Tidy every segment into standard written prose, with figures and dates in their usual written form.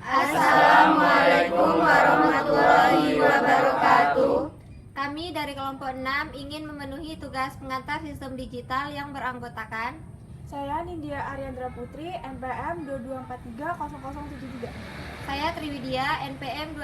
Assalamualaikum warahmatullahi wabarakatuh. Kami dari kelompok 6 ingin memenuhi tugas pengantar sistem digital yang beranggotakan Saya Nindya Ariandra Putri, NPM 22430073. saya Triwidia, NPM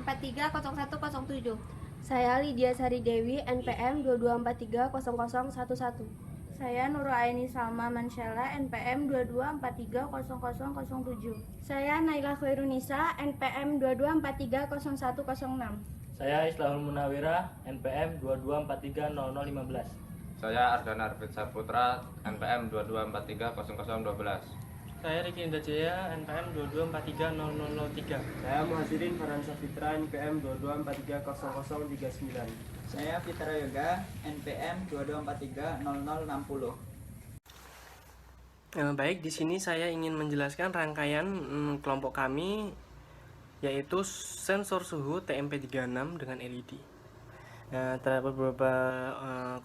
22430107. Saya Lydia Sari Dewi, NPM 22430011. Saya Nuraini Salma Mansyala, NPM 22430007. Saya Naila Khairunisa, NPM 22430106. Saya Islahul Munawira, NPM 22430015. Saya Ardana Arfid Saputra, NPM 22430012. Saya Riki Indajaya, NPM 22430003. Saya Muhasirin Farhansyah Fitra, NPM 22430039. Saya Fitra Yoga, NPM 22430060. Baik, di sini saya ingin menjelaskan rangkaian kelompok kami, yaitu sensor suhu TMP36 dengan LED. Terdapat beberapa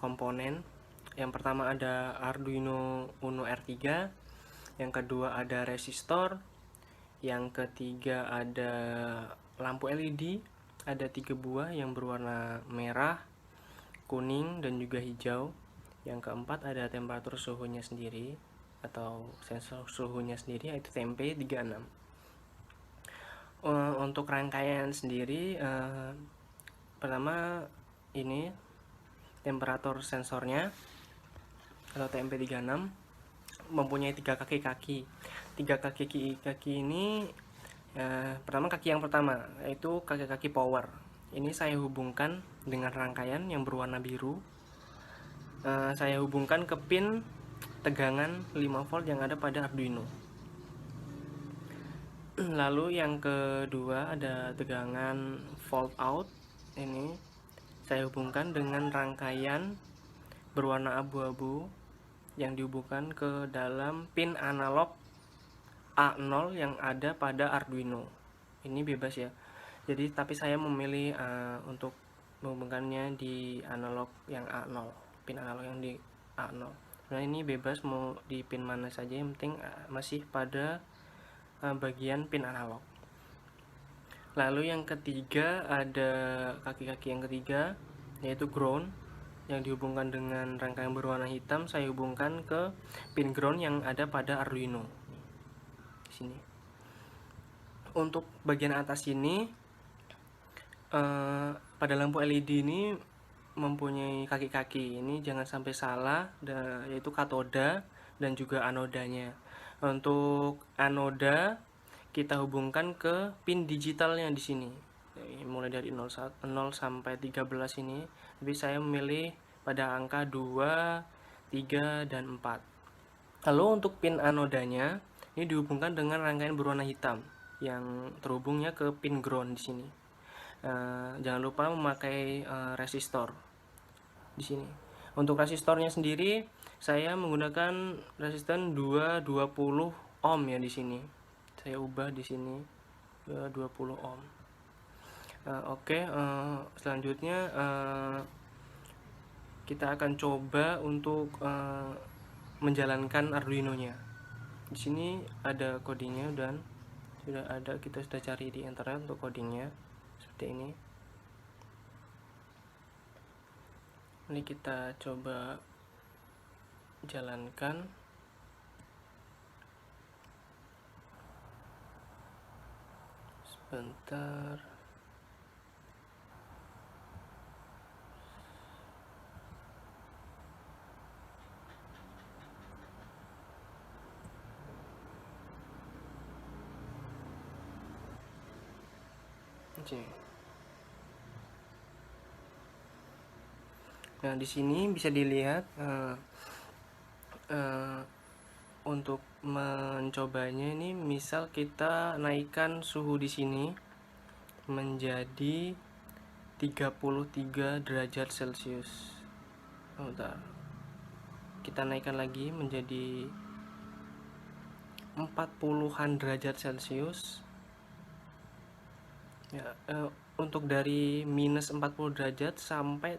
komponen. Yang pertama ada Arduino Uno R3, yang kedua ada resistor, yang ketiga ada lampu LED, ada 3 buah yang berwarna merah, kuning, dan juga hijau. Yang keempat ada temperatur suhunya sendiri atau sensor suhunya sendiri, yaitu TMP36. Untuk rangkaian sendiri, pertama ini temperatur sensornya atau TMP36 mempunyai 3 kaki-kaki. 3 kaki ini pertama, kaki yang pertama yaitu kaki-kaki power. Ini saya hubungkan dengan rangkaian yang berwarna biru. Saya hubungkan ke pin tegangan 5 volt yang ada pada Arduino. Lalu yang kedua ada tegangan volt out. Ini saya hubungkan dengan rangkaian berwarna abu-abu yang dihubungkan ke dalam pin analog A0 yang ada pada Arduino. Ini bebas ya. Jadi tapi saya memilih untuk menghubungkannya di analog yang A0, pin analog yang di A0. Nah, ini bebas mau di pin mana saja, yang penting masih pada bagian pin analog. Lalu yang ketiga ada kaki-kaki yang ketiga, yaitu ground, yang dihubungkan dengan rangkaian berwarna hitam. Saya hubungkan ke pin ground yang ada pada Arduino di sini. Untuk bagian atas ini, pada lampu LED ini mempunyai kaki-kaki. Ini jangan sampai salah, yaitu katoda dan juga anodanya. Untuk anoda kita hubungkan ke pin digitalnya di sini, mulai dari 0 sampai 13 ini. Tapi saya memilih pada angka 2, 3, dan 4. Lalu untuk pin anodanya ini dihubungkan dengan rangkaian berwarna hitam yang terhubungnya ke pin ground di sini. Jangan lupa memakai resistor di sini. Untuk resistornya sendiri saya menggunakan resistor 220 ohm ya di sini. Saya ubah di sini ke 20 ohm. Selanjutnya kita akan coba untuk menjalankan Arduino-nya. Di sini ada codingnya dan sudah ada, kita sudah cari di internet untuk codingnya seperti ini. Ini kita coba jalankan. Sebentar. Nah, di sini bisa dilihat untuk mencobanya ini, misal kita naikkan suhu di sini menjadi 33 derajat Celcius. Bentar. Kita naikkan lagi menjadi 40-an derajat Celcius. Ya, untuk dari minus 40 derajat sampai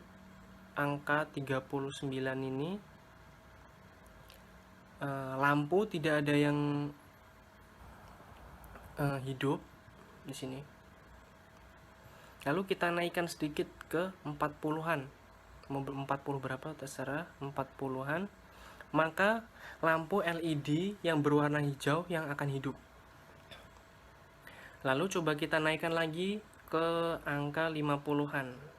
angka 39 ini, lampu tidak ada yang hidup di sini. Lalu kita naikkan sedikit ke 40-an. Mau 40 berapa terserah, 40-an. Maka lampu LED yang berwarna hijau yang akan hidup. Lalu coba kita naikkan lagi ke angka 50-an.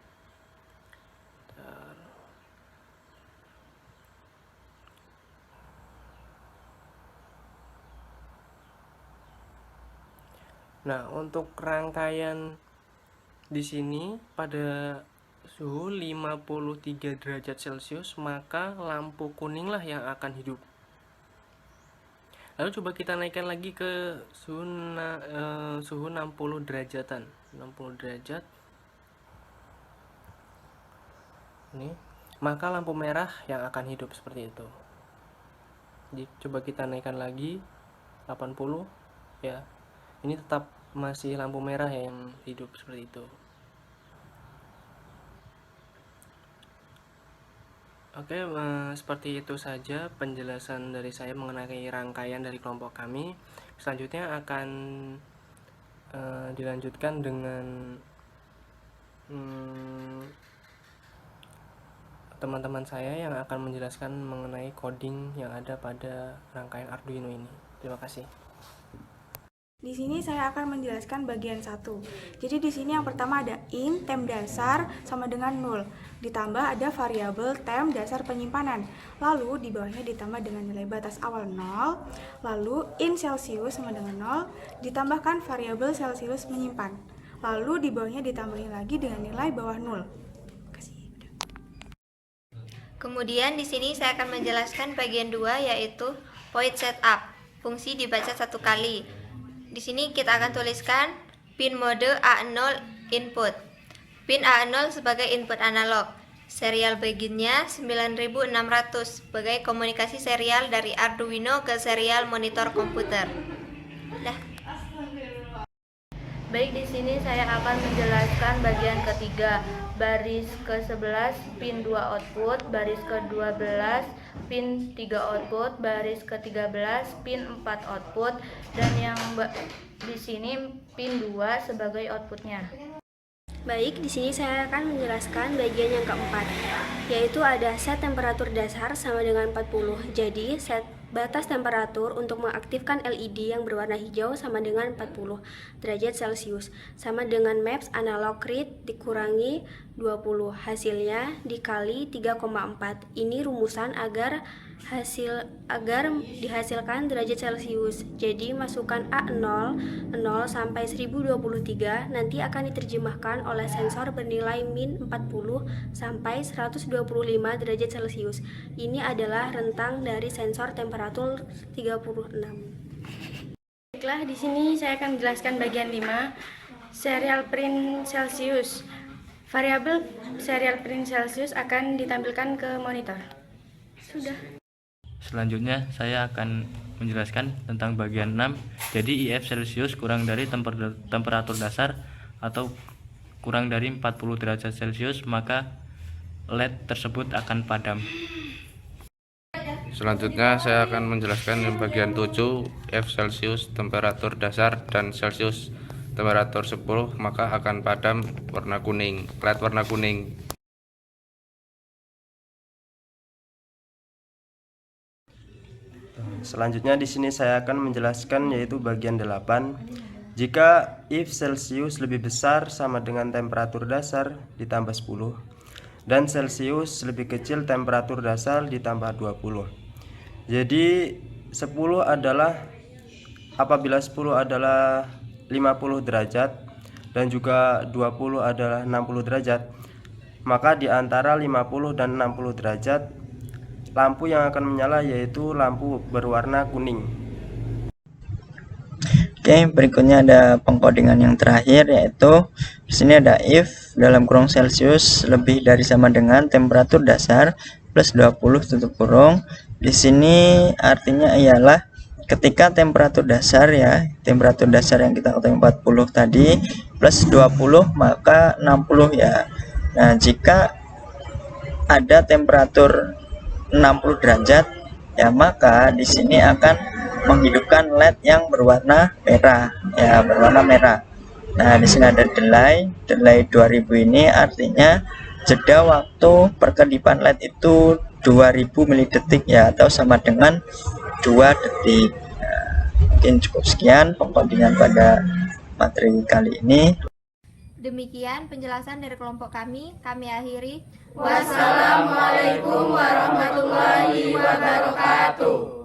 Nah, untuk rangkaian di sini pada suhu 53 derajat Celcius, maka lampu kuninglah yang akan hidup. Lalu coba kita naikkan lagi ke suhu 60 derajatan. 60 derajat. Ini, maka lampu merah yang akan hidup seperti itu. Jadi coba kita naikkan lagi 80 ya. Ini tetap masih lampu merah yang hidup seperti itu. Oke, seperti itu saja penjelasan dari saya mengenai rangkaian dari kelompok kami. Selanjutnya akan dilanjutkan dengan teman-teman saya yang akan menjelaskan mengenai coding yang ada pada rangkaian Arduino ini. Terima kasih. Di sini saya akan menjelaskan bagian 1. Jadi di sini yang pertama ada int tem dasar sama dengan 0. Ditambah ada variabel tem dasar penyimpanan. Lalu di bawahnya ditambah dengan nilai batas awal 0. Lalu int Celsius sama dengan 0. Ditambahkan variabel Celsius menyimpan. Lalu di bawahnya ditambahin lagi dengan nilai bawah 0. Kemudian di sini saya akan menjelaskan bagian 2 yaitu void setup. Fungsi dibaca 1 kali. Di sini kita akan tuliskan pin mode A0 input. Pin A0 sebagai input analog. Serial beginnya 9600 sebagai komunikasi serial dari Arduino ke serial monitor komputer. Dah. Baik, di sini saya akan menjelaskan bagian ketiga, baris ke-11 pin 2 output, baris ke-12 pin 3 output, baris ke-13 pin 4 output, dan yang di sini pin 2 sebagai outputnya. Baik, di sini saya akan menjelaskan bagian yang keempat, yaitu ada set temperatur dasar sama dengan 40. Jadi, set batas temperatur untuk mengaktifkan LED yang berwarna hijau sama dengan 40 derajat Celcius, sama dengan maps analog read dikurangi 20. Hasilnya dikali 3,4. Ini rumusan agar dihasilkan derajat Celcius. Jadi masukkan A0 0 sampai 1023 nanti akan diterjemahkan oleh sensor bernilai min 40 sampai 125 derajat Celcius. Ini adalah rentang dari sensor temperatur 36. Baiklah, di sini saya akan menjelaskan bagian 5, serial print Celsius. Variabel serial print Celsius akan ditampilkan ke monitor. Sudah. Selanjutnya saya akan menjelaskan tentang bagian 6. Jadi IF Celsius kurang dari temperatur dasar atau kurang dari 40 derajat Celcius, maka LED tersebut akan padam. Selanjutnya saya akan menjelaskan yang bagian 7, F Celsius temperatur dasar dan Celsius temperatur 10, maka akan padam warna kuning, LED warna kuning. Selanjutnya di sini saya akan menjelaskan yaitu bagian 8. Jika if Celsius lebih besar sama dengan temperatur dasar ditambah 10 dan Celsius lebih kecil temperatur dasar ditambah 20. Jadi 10 adalah apabila 10 adalah 50 derajat dan juga 20 adalah 60 derajat, maka di antara 50 dan 60 derajat lampu yang akan menyala yaitu lampu berwarna kuning. Oke, berikutnya ada pengkodingan yang terakhir, yaitu di sini ada if dalam kurung Celsius lebih dari sama dengan temperatur dasar plus 20 tutup kurung. Di sini artinya ialah ketika temperatur dasar temperatur dasar yang kita ketahui 40 tadi plus 20 maka 60 ya. Nah, jika ada temperatur 60 derajat ya, maka di sini akan menghidupkan LED yang berwarna merah, ya berwarna merah. Nah, di sini ada delay 2000 ini artinya jeda waktu perkedipan LED itu 2000 milidetik ya, atau sama dengan 2 detik. Nah, mungkin cukup sekian pengkodingan pada materi kali ini. Demikian penjelasan dari kelompok kami akhiri. Wassalamualaikum warahmatullahi wabarakatuh.